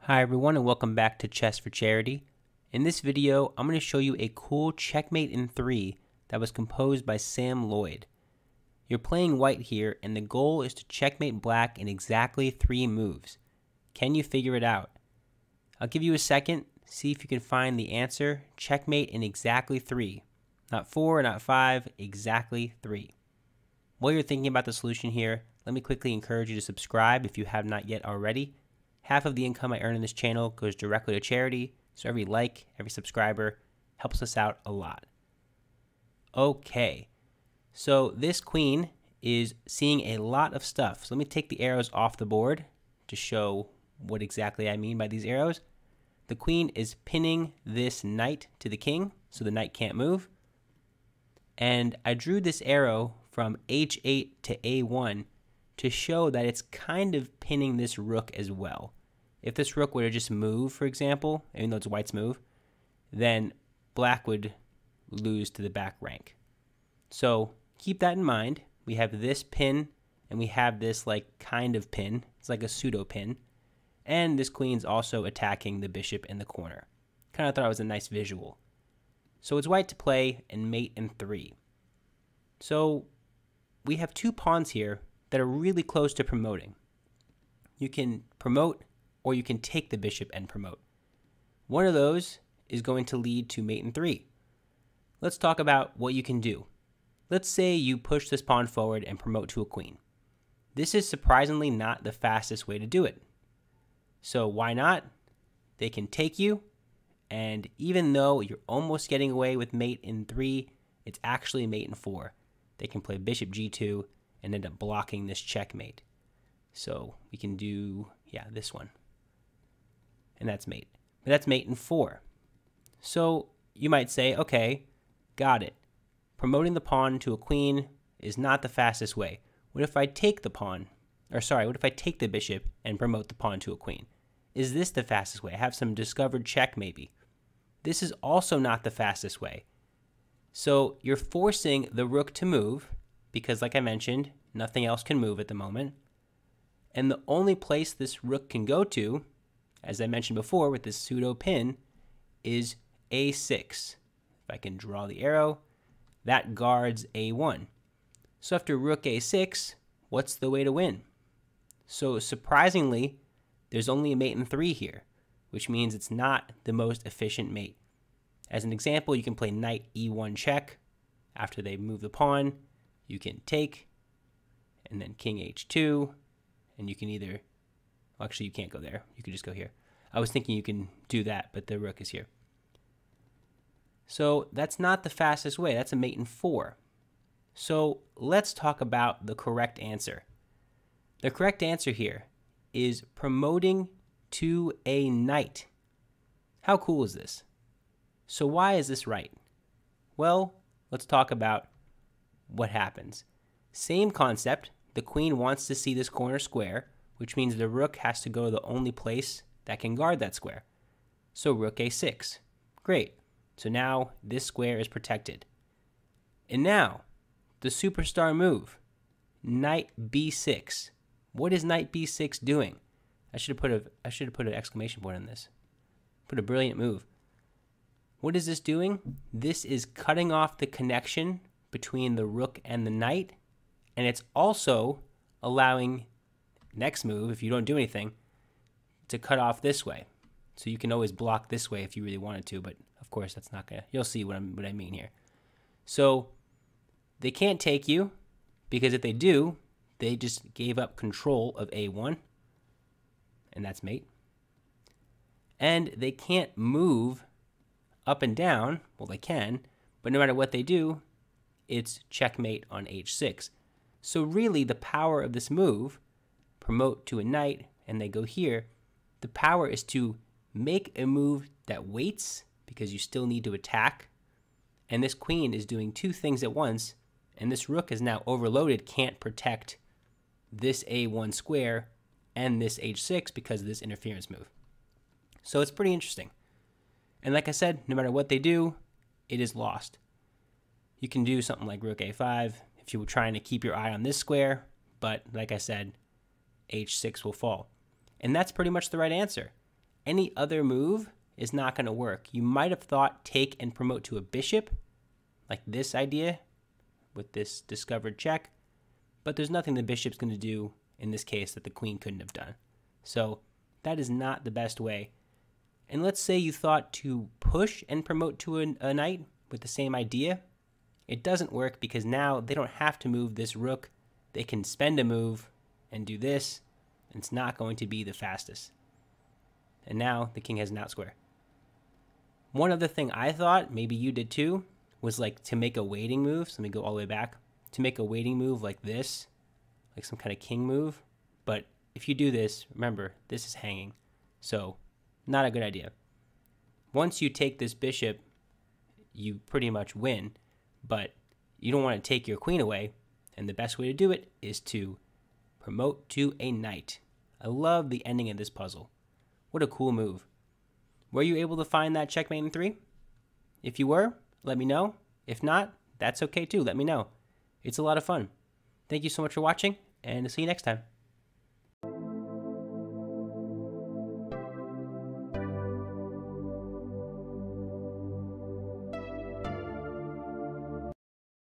Hi everyone and welcome back to Chess for Charity. In this video, I'm going to show you a cool checkmate in 3 that was composed by Sam Loyd. You're playing white here and the goal is to checkmate black in exactly 3 moves. Can you figure it out? I'll give you a second, see if you can find the answer. Checkmate in exactly 3. Not 4, not 5, exactly 3. While you're thinking about the solution here, let me quickly encourage you to subscribe if you have not yet already. Half of the income I earn in this channel goes directly to charity, so every like, every subscriber helps us out a lot. Okay, so this queen is seeing a lot of stuff. So let me take the arrows off the board to show what exactly I mean by these arrows. The queen is pinning this knight to the king, so the knight can't move. And I drew this arrow from h8 to a1 to show that it's kind of pinning this rook as well. If this rook were to just move, for example, even though it's white's move, then black would lose to the back rank. So keep that in mind. We have this pin, and we have this like kind of pin. It's like a pseudo pin. And this queen's also attacking the bishop in the corner. Kind of thought it was a nice visual. So it's white to play and mate in 3. So we have 2 pawns here that are really close to promoting. You can promote or you can take the bishop and promote. One of those is going to lead to mate in 3. Let's talk about what you can do. Let's say you push this pawn forward and promote to a queen. This is surprisingly not the fastest way to do it. So why not? They can take you, and even though you're almost getting away with mate in 3, it's actually mate in 4. They can play bishop g2 and end up blocking this checkmate. So we can do, this one. And that's mate. But that's mate in 4. So you might say, okay, got it. Promoting the pawn to a queen is not the fastest way. What if I take the pawn, what if I take the bishop and promote the pawn to a queen? Is this the fastest way? I have some discovered check maybe. This is also not the fastest way. So you're forcing the rook to move because, like I mentioned, nothing else can move at the moment. And the only place this rook can go to, as I mentioned before with this pseudo pin, is a6. If I can draw the arrow, that guards a1. So after rook a6, what's the way to win? So surprisingly, there's only a mate in 3 here, which means it's not the most efficient mate. As an example, you can play knight e1 check. After they move the pawn, you can take, and then king h2, and you can either, well, actually you can't go there. You could just go here. I was thinking you can do that, but the rook is here. So that's not the fastest way. That's a mate in 4. So let's talk about the correct answer. The correct answer here is promoting to a knight. How cool is this? So why is this right? Well, let's talk about what happens. Same concept. The queen wants to see this corner square, which means the rook has to go to the only place that can guard that square. So rook a6. Great. So now this square is protected. And now, the superstar move, knight b6. What is knight b6 doing? I should have put an exclamation point on this. Put a brilliant move. What is this doing? This is cutting off the connection between the rook and the knight, and it's also allowing next move, if you don't do anything, to cut off this way. So you can always block this way if you really wanted to, but of course that's not gonna, you'll see what I mean here. So they can't take you, because if they do, they just gave up control of a1, and that's mate. And they can't move up and down. Well, they can, but no matter what they do, it's checkmate on h6. So really the power of this move, promote to a knight, and they go here, the power is to make a move that waits, because you still need to attack, and this queen is doing 2 things at once, and this rook is now overloaded, can't protect this a1 square and this h6 because of this interference move. So it's pretty interesting. And like I said, no matter what they do, it is lost. You can do something like rook a5 if you were trying to keep your eye on this square, but like I said, h6 will fall. And that's pretty much the right answer. any other move is not going to work. You might have thought take and promote to a bishop, like this idea with this discovered check, but there's nothing the bishop's going to do in this case that the queen couldn't have done. So that is not the best way. And let's say you thought to push and promote to a knight with the same idea. It doesn't work because now they don't have to move this rook. They can spend a move and do this, and it's not going to be the fastest. And now the king has an out square. One other thing I thought, maybe you did too, was like to make a waiting move. So let me go all the way back. To make a waiting move like this, like some kind of king move. But if you do this, remember, this is hanging. So not a good idea. Once you take this bishop, you pretty much win, but you don't want to take your queen away. And the best way to do it is to promote to a knight. I love the ending of this puzzle. What a cool move. Were you able to find that checkmate in 3? If you were, let me know. If not, that's okay too. Let me know. It's a lot of fun. Thank you so much for watching, and I'll see you next time.